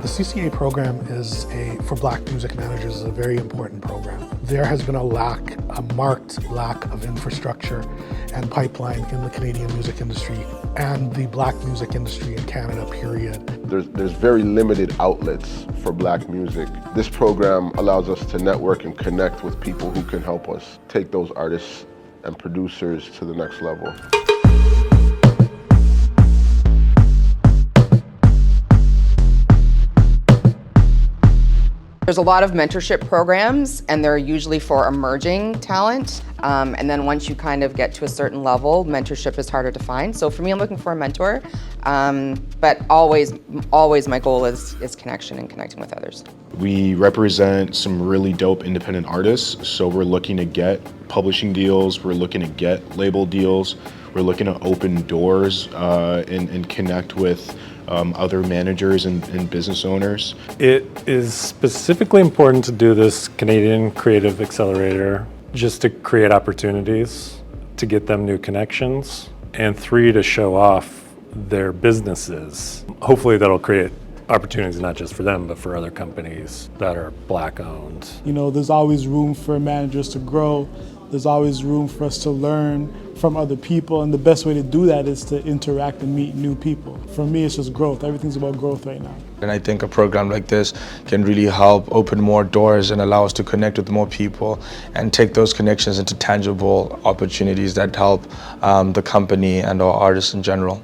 The CCA program for Black music managers is a very important program. There has been a marked lack of infrastructure and pipeline in the Canadian music industry and the Black music industry in Canada, period. There's very limited outlets for Black music. This program allows us to network and connect with people who can help us take those artists and producers to the next level. There's a lot of mentorship programs, and they're usually for emerging talent. And then once you kind of get to a certain level, mentorship is harder to find. So for me, I'm looking for a mentor. But always my goal is connection and connecting with others. We represent some really dope independent artists. So we're looking to get publishing deals. We're looking to get label deals. We're looking to open doors and connect with other managers and business owners. It is specifically important to do this Canadian Creative Accelerator just to create opportunities, to get them new connections, and 3, to show off their businesses. Hopefully that'll create opportunities not just for them, but for other companies that are Black owned. You know, there's always room for managers to grow. There's always room for us to learn from other people, and the best way to do that is to interact and meet new people. For me, it's just growth. Everything's about growth right now. And I think a program like this can really help open more doors and allow us to connect with more people and take those connections into tangible opportunities that help the company and our artists in general.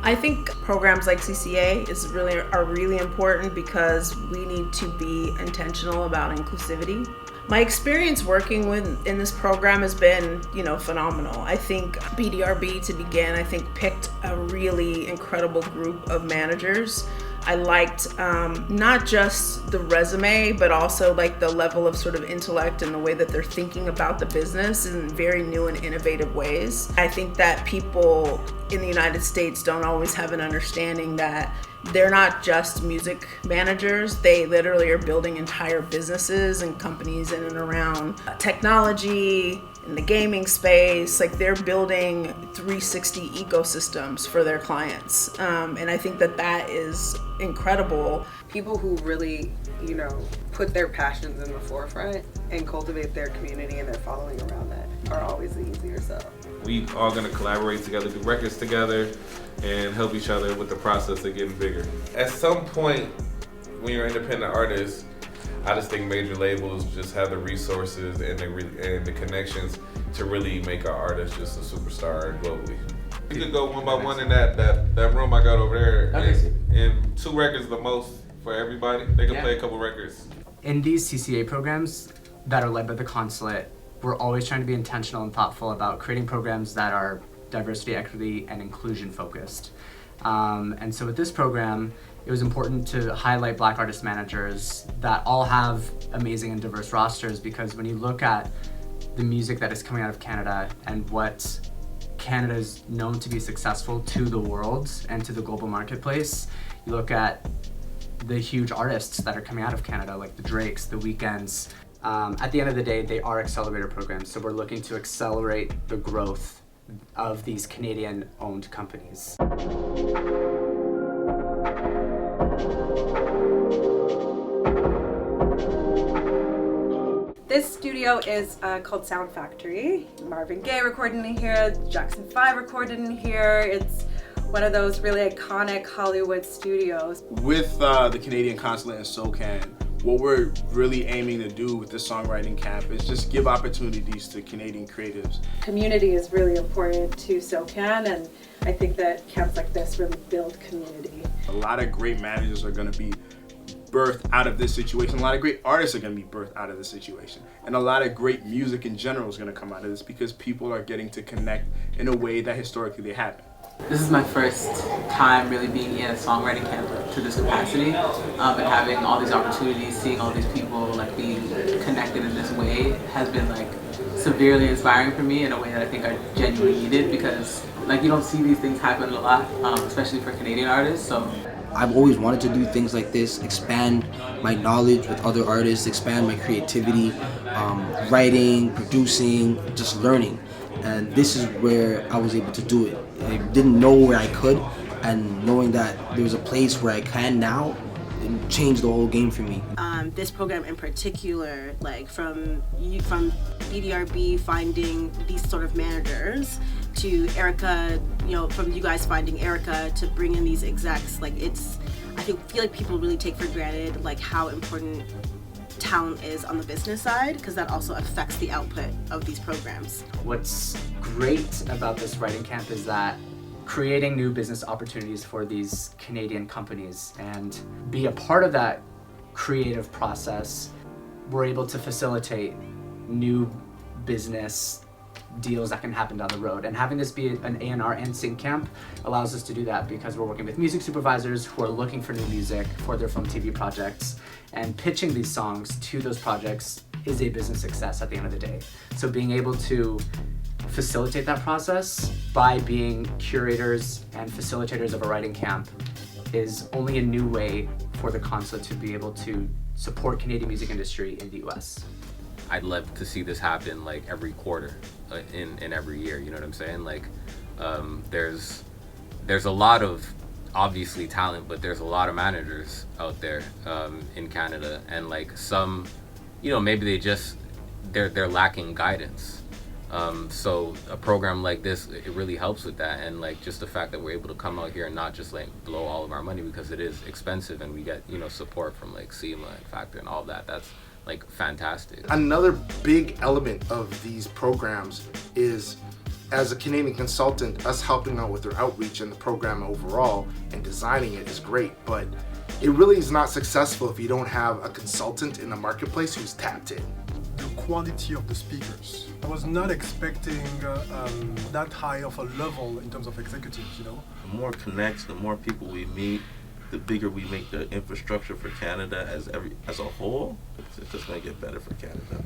I think programs like CCA are really important because we need to be intentional about inclusivity. My experience working in this program has been, phenomenal. I think BDRB, to begin, picked a really incredible group of managers. I liked not just the resume, but also like the level of sort of intellect and the way that they're thinking about the business in very new and innovative ways. I think that people in the United States don't always have an understanding that they're not just music managers. They literally are building entire businesses and companies in and around technology, in the gaming space. Like, they're building 360 ecosystems for their clients. And I think that is incredible. People who really, put their passions in the forefront and cultivate their community and their following around that are always the easier sell. We all gonna collaborate together, do records together, and help each other with the process of getting bigger. At some point, when you're an independent artist, I just think major labels just have the resources and the connections to really make our artists just a superstar globally. We could go one by one in that room I got over there, and 2 records the most for everybody. They can play a couple records. In these CCA programs that are led by the Consulate, we're always trying to be intentional and thoughtful about creating programs that are diversity, equity, and inclusion focused. And so with this program, it was important to highlight Black artist managers that all have amazing and diverse rosters, because when you look at the music that is coming out of Canada and what Canada is known to be successful to the world and to the global marketplace, you look at the huge artists that are coming out of Canada, like the Drakes, the Weekends. At the end of the day, they are accelerator programs, so we're looking to accelerate the growth of these Canadian-owned companies. This studio is called Sound Factory. Marvin Gaye recorded in here, Jackson 5 recorded in here. It's one of those really iconic Hollywood studios. With the Canadian Consulate and SOCAN, what we're really aiming to do with this songwriting camp is just give opportunities to Canadian creatives. Community is really important to SOCAN, and I think that camps like this really build community. A lot of great managers are going to be birthed out of this situation. A lot of great artists are going to be birthed out of this situation. And a lot of great music in general is going to come out of this because people are getting to connect in a way that historically they haven't. This is my first time really being in a songwriting camp to this capacity, and having all these opportunities, seeing all these people like being connected in this way has been like severely inspiring for me in a way that I think I genuinely needed, because like you don't see these things happen a lot, especially for Canadian artists. So I've always wanted to do things like this, expand my knowledge with other artists, expand my creativity, writing, producing, just learning. And this is where I was able to do it. I didn't know where I could, and knowing that there's a place where I can now, it changed the whole game for me. This program in particular, like from BDRB finding these sort of managers to Erica, from you guys finding Erica to bring in these execs, like I feel like people really take for granted like how important talent is on the business side, because that also affects the output of these programs. What's great about this writing camp is that creating new business opportunities for these Canadian companies, and be a part of that creative process, we're able to facilitate new business deals that can happen down the road. And having this be an A&R and sync camp allows us to do that, because we're working with music supervisors who are looking for new music for their film TV projects, and pitching these songs to those projects is a business success at the end of the day. So being able to facilitate that process by being curators and facilitators of a writing camp is only a new way for the Consulate to be able to support Canadian music industry in the US. I'd love to see this happen like every quarter in every year, you know what I'm saying? Like there's a lot of obviously talent, but there's a lot of managers out there in Canada, and like some, maybe they're lacking guidance. So a program like this, it really helps with that, and like just the fact that we're able to come out here and not just like blow all of our money, because it is expensive, and we get support from like SEMA and Factor and all that. That's like fantastic. Another big element of these programs is, as a Canadian consultant, us helping out with their outreach and the program overall and designing it is great, but it really is not successful if you don't have a consultant in the marketplace who's tapped in. The quality of the speakers. I was not expecting that high of a level in terms of executives, The more connects, the more people we meet, the bigger we make the infrastructure for Canada as a whole, it's just going to get better for Canada.